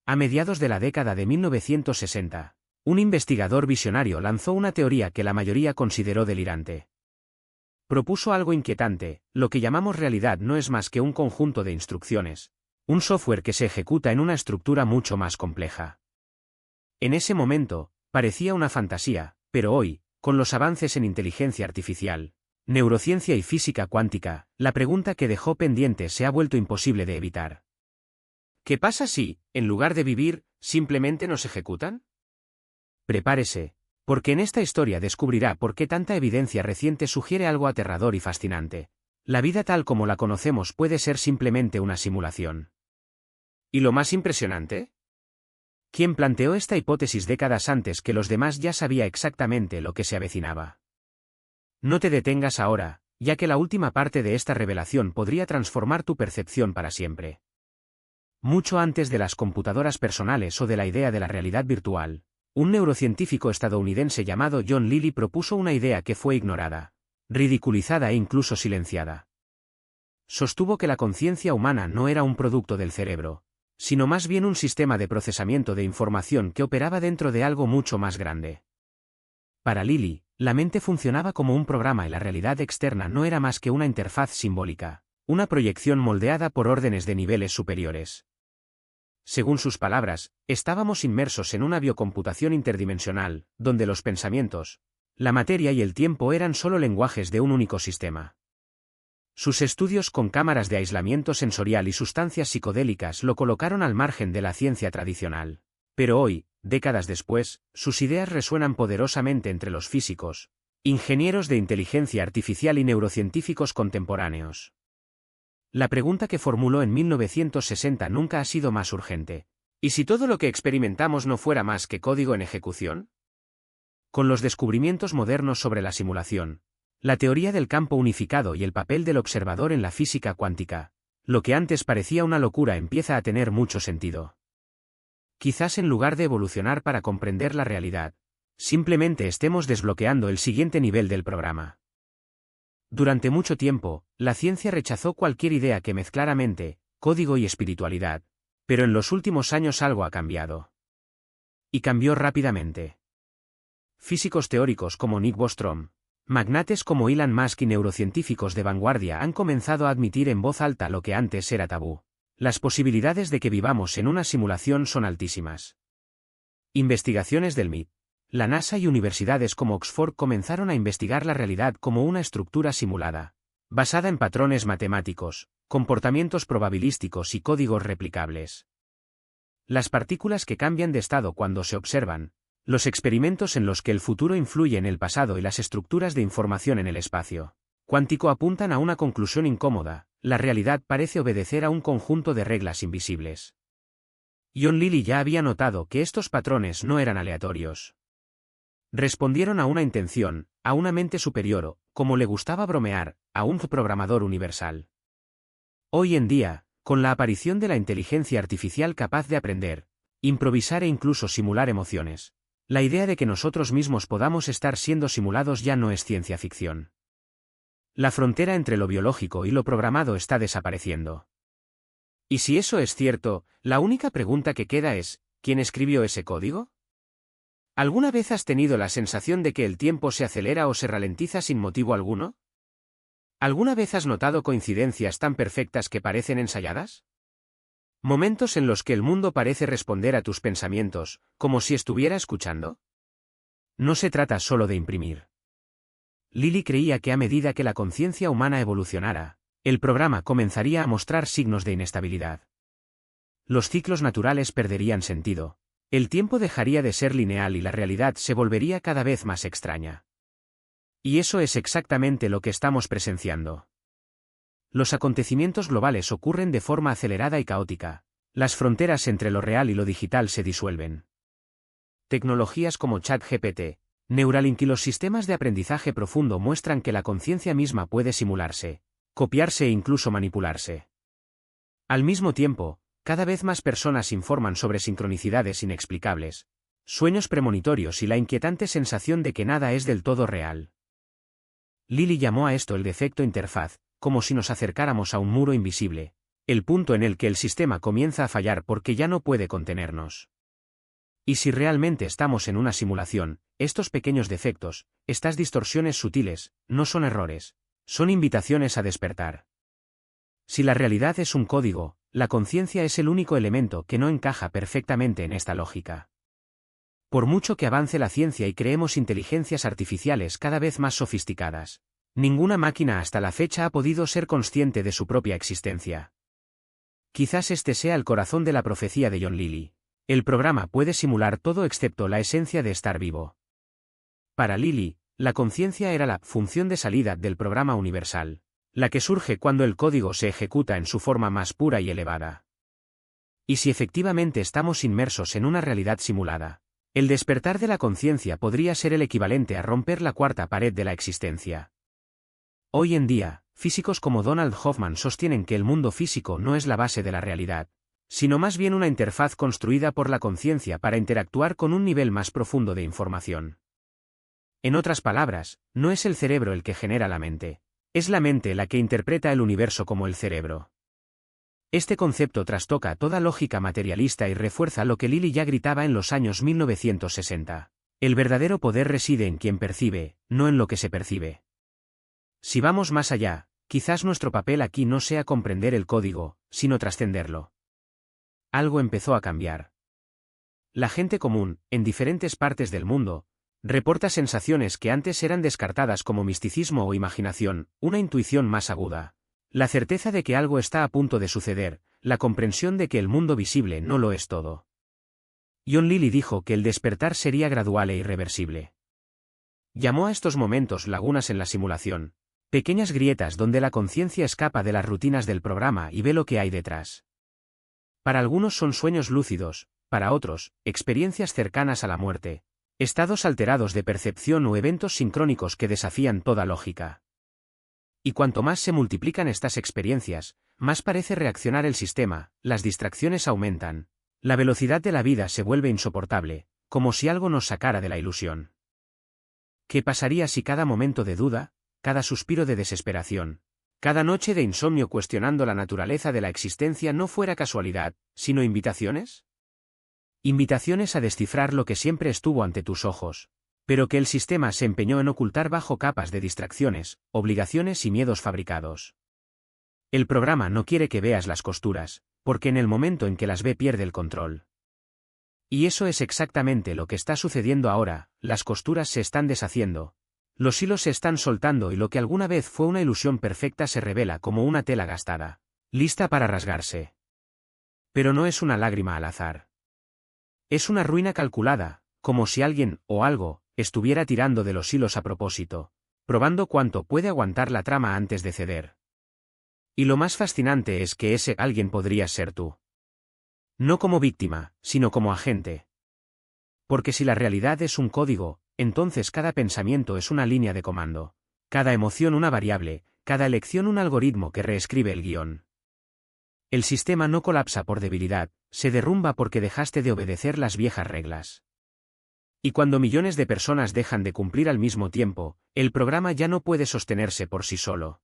A mediados de la década de 1960, un investigador visionario lanzó una teoría que la mayoría consideró delirante. Propuso algo inquietante: lo que llamamos realidad no es más que un conjunto de instrucciones, un software que se ejecuta en una estructura mucho más compleja. En ese momento, parecía una fantasía, pero hoy, con los avances en inteligencia artificial, neurociencia y física cuántica, la pregunta que dejó pendiente se ha vuelto imposible de evitar. ¿Qué pasa si, en lugar de vivir, simplemente nos ejecutan? Prepárese, porque en esta historia descubrirá por qué tanta evidencia reciente sugiere algo aterrador y fascinante. La vida tal como la conocemos puede ser simplemente una simulación. ¿Y lo más impresionante? ¿Quién planteó esta hipótesis décadas antes que los demás ya sabía exactamente lo que se avecinaba? No te detengas ahora, ya que la última parte de esta revelación podría transformar tu percepción para siempre. Mucho antes de las computadoras personales o de la idea de la realidad virtual, un neurocientífico estadounidense llamado John Lilly propuso una idea que fue ignorada, ridiculizada e incluso silenciada. Sostuvo que la conciencia humana no era un producto del cerebro, sino más bien un sistema de procesamiento de información que operaba dentro de algo mucho más grande. Para Lilly, la mente funcionaba como un programa y la realidad externa no era más que una interfaz simbólica, una proyección moldeada por órdenes de niveles superiores. Según sus palabras, estábamos inmersos en una biocomputación interdimensional, donde los pensamientos, la materia y el tiempo eran solo lenguajes de un único sistema. Sus estudios con cámaras de aislamiento sensorial y sustancias psicodélicas lo colocaron al margen de la ciencia tradicional. Pero hoy, décadas después, sus ideas resuenan poderosamente entre los físicos, ingenieros de inteligencia artificial y neurocientíficos contemporáneos. La pregunta que formuló en 1960 nunca ha sido más urgente. ¿Y si todo lo que experimentamos no fuera más que código en ejecución? Con los descubrimientos modernos sobre la simulación, la teoría del campo unificado y el papel del observador en la física cuántica, lo que antes parecía una locura empieza a tener mucho sentido. Quizás en lugar de evolucionar para comprender la realidad, simplemente estemos desbloqueando el siguiente nivel del programa. Durante mucho tiempo, la ciencia rechazó cualquier idea que mezclara mente, código y espiritualidad, pero en los últimos años algo ha cambiado. Y cambió rápidamente. Físicos teóricos como Nick Bostrom, magnates como Elon Musk y neurocientíficos de vanguardia han comenzado a admitir en voz alta lo que antes era tabú. Las posibilidades de que vivamos en una simulación son altísimas. Investigaciones del MIT, la NASA y universidades como Oxford comenzaron a investigar la realidad como una estructura simulada, basada en patrones matemáticos, comportamientos probabilísticos y códigos replicables. Las partículas que cambian de estado cuando se observan, los experimentos en los que el futuro influye en el pasado y las estructuras de información en el espacio cuántico apuntan a una conclusión incómoda: la realidad parece obedecer a un conjunto de reglas invisibles. John Lilly ya había notado que estos patrones no eran aleatorios. Respondieron a una intención, a una mente superior o, como le gustaba bromear, a un programador universal. Hoy en día, con la aparición de la inteligencia artificial capaz de aprender, improvisar e incluso simular emociones, la idea de que nosotros mismos podamos estar siendo simulados ya no es ciencia ficción. La frontera entre lo biológico y lo programado está desapareciendo. Y si eso es cierto, la única pregunta que queda es: ¿quién escribió ese código? ¿Alguna vez has tenido la sensación de que el tiempo se acelera o se ralentiza sin motivo alguno? ¿Alguna vez has notado coincidencias tan perfectas que parecen ensayadas? ¿Momentos en los que el mundo parece responder a tus pensamientos, como si estuviera escuchando? No se trata solo de imprimir. Lilly creía que a medida que la conciencia humana evolucionara, el programa comenzaría a mostrar signos de inestabilidad. Los ciclos naturales perderían sentido. El tiempo dejaría de ser lineal y la realidad se volvería cada vez más extraña. Y eso es exactamente lo que estamos presenciando. Los acontecimientos globales ocurren de forma acelerada y caótica. Las fronteras entre lo real y lo digital se disuelven. Tecnologías como ChatGPT, Neuralink y los sistemas de aprendizaje profundo muestran que la conciencia misma puede simularse, copiarse e incluso manipularse. Al mismo tiempo, cada vez más personas informan sobre sincronicidades inexplicables, sueños premonitorios y la inquietante sensación de que nada es del todo real. Lilly llamó a esto el defecto interfaz, como si nos acercáramos a un muro invisible, El punto en el que el sistema comienza a fallar porque ya no puede contenernos. Y si realmente estamos en una simulación, estos pequeños defectos, estas distorsiones sutiles, no son errores, son invitaciones a despertar. Si la realidad es un código, la conciencia es el único elemento que no encaja perfectamente en esta lógica. Por mucho que avance la ciencia y creemos inteligencias artificiales cada vez más sofisticadas, ninguna máquina hasta la fecha ha podido ser consciente de su propia existencia. Quizás este sea el corazón de la profecía de John Lilly. El programa puede simular todo excepto la esencia de estar vivo. Para Lilly, la conciencia era la función de salida del programa universal, la que surge cuando el código se ejecuta en su forma más pura y elevada. Y si efectivamente estamos inmersos en una realidad simulada, el despertar de la conciencia podría ser el equivalente a romper la cuarta pared de la existencia. Hoy en día, físicos como Donald Hoffman sostienen que el mundo físico no es la base de la realidad, sino más bien una interfaz construida por la conciencia para interactuar con un nivel más profundo de información. En otras palabras, no es el cerebro el que genera la mente, es la mente la que interpreta el universo como el cerebro. Este concepto trastoca toda lógica materialista y refuerza lo que Lilly ya gritaba en los años 1960. El verdadero poder reside en quien percibe, no en lo que se percibe. Si vamos más allá, quizás nuestro papel aquí no sea comprender el código, sino trascenderlo. Algo empezó a cambiar. La gente común, en diferentes partes del mundo, reporta sensaciones que antes eran descartadas como misticismo o imaginación, una intuición más aguda, la certeza de que algo está a punto de suceder, la comprensión de que el mundo visible no lo es todo. John Lilly dijo que el despertar sería gradual e irreversible. Llamó a estos momentos lagunas en la simulación, pequeñas grietas donde la conciencia escapa de las rutinas del programa y ve lo que hay detrás. Para algunos son sueños lúcidos, para otros, experiencias cercanas a la muerte, estados alterados de percepción o eventos sincrónicos que desafían toda lógica. Y cuanto más se multiplican estas experiencias, más parece reaccionar el sistema, las distracciones aumentan, la velocidad de la vida se vuelve insoportable, como si algo nos sacara de la ilusión. ¿Qué pasaría si cada momento de duda, cada suspiro de desesperación, cada noche de insomnio cuestionando la naturaleza de la existencia no fuera casualidad, sino invitaciones? Invitaciones a descifrar lo que siempre estuvo ante tus ojos, pero que el sistema se empeñó en ocultar bajo capas de distracciones, obligaciones y miedos fabricados. El programa no quiere que veas las costuras, porque en el momento en que las ve pierde el control. Y eso es exactamente lo que está sucediendo ahora, las costuras se están deshaciendo, los hilos se están soltando y lo que alguna vez fue una ilusión perfecta se revela como una tela gastada, lista para rasgarse. Pero no es una lágrima al azar. Es una ruina calculada, como si alguien, o algo, estuviera tirando de los hilos a propósito, probando cuánto puede aguantar la trama antes de ceder. Y lo más fascinante es que ese alguien podrías ser tú. No como víctima, sino como agente. Porque si la realidad es un código, entonces cada pensamiento es una línea de comando, cada emoción una variable, cada elección un algoritmo que reescribe el guión. El sistema no colapsa por debilidad, se derrumba porque dejaste de obedecer las viejas reglas. Y cuando millones de personas dejan de cumplir al mismo tiempo, el programa ya no puede sostenerse por sí solo.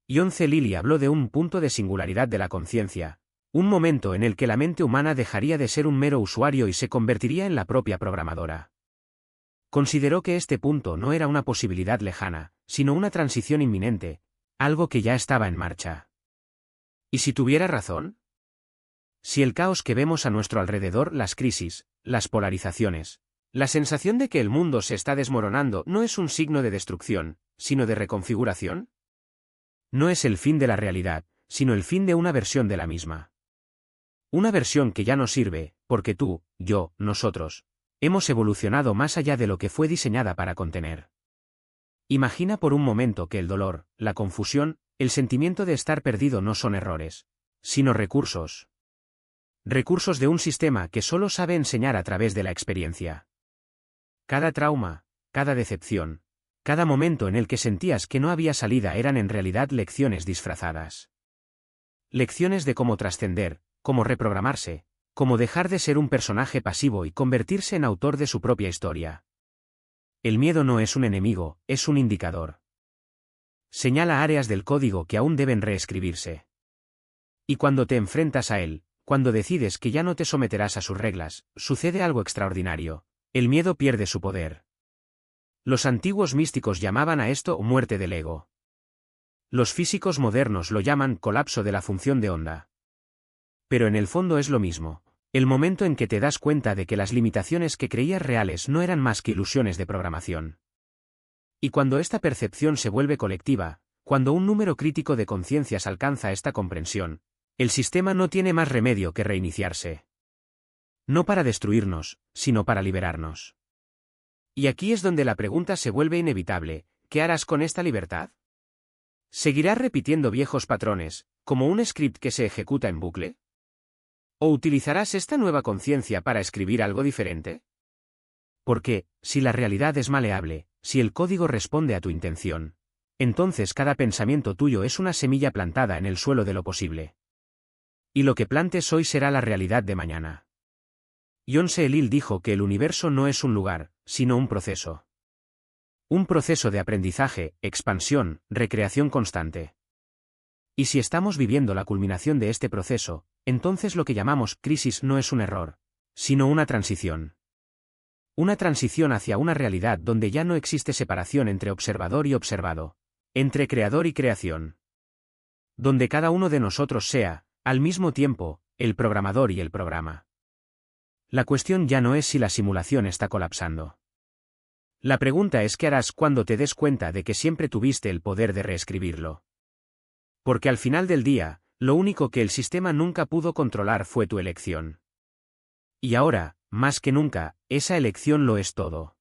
John C. Lilly habló de un punto de singularidad de la conciencia, un momento en el que la mente humana dejaría de ser un mero usuario y se convertiría en la propia programadora. Consideró que este punto no era una posibilidad lejana, sino una transición inminente, algo que ya estaba en marcha. ¿Y si tuviera razón? Si el caos que vemos a nuestro alrededor, las crisis, las polarizaciones, la sensación de que el mundo se está desmoronando no es un signo de destrucción, sino de reconfiguración. No es el fin de la realidad, sino el fin de una versión de la misma. Una versión que ya no sirve, porque tú, yo, nosotros, hemos evolucionado más allá de lo que fue diseñada para contener. Imagina por un momento que el dolor, la confusión, el sentimiento de estar perdido no son errores, sino recursos. Recursos de un sistema que solo sabe enseñar a través de la experiencia. Cada trauma, cada decepción, cada momento en el que sentías que no había salida eran en realidad lecciones disfrazadas. Lecciones de cómo trascender, cómo reprogramarse, cómo dejar de ser un personaje pasivo y convertirse en autor de su propia historia. El miedo no es un enemigo, es un indicador. Señala áreas del código que aún deben reescribirse. Y cuando te enfrentas a él, cuando decides que ya no te someterás a sus reglas, sucede algo extraordinario. El miedo pierde su poder. Los antiguos místicos llamaban a esto muerte del ego. Los físicos modernos lo llaman colapso de la función de onda. Pero en el fondo es lo mismo. El momento en que te das cuenta de que las limitaciones que creías reales no eran más que ilusiones de programación. Y cuando esta percepción se vuelve colectiva, cuando un número crítico de conciencias alcanza esta comprensión, el sistema no tiene más remedio que reiniciarse. No para destruirnos, sino para liberarnos. Y aquí es donde la pregunta se vuelve inevitable: ¿qué harás con esta libertad? ¿Seguirás repitiendo viejos patrones, como un script que se ejecuta en bucle? ¿O utilizarás esta nueva conciencia para escribir algo diferente? Porque, si la realidad es maleable, si el código responde a tu intención, entonces cada pensamiento tuyo es una semilla plantada en el suelo de lo posible. Y lo que plantes hoy será la realidad de mañana. Yonce Elil dijo que el universo no es un lugar, sino un proceso. Un proceso de aprendizaje, expansión, recreación constante. Y si estamos viviendo la culminación de este proceso, entonces lo que llamamos crisis no es un error, sino una transición. Una transición hacia una realidad donde ya no existe separación entre observador y observado, entre creador y creación. Donde cada uno de nosotros sea, al mismo tiempo, el programador y el programa. La cuestión ya no es si la simulación está colapsando. La pregunta es qué harás cuando te des cuenta de que siempre tuviste el poder de reescribirlo. Porque al final del día, lo único que el sistema nunca pudo controlar fue tu elección. Y ahora, más que nunca, esa elección lo es todo.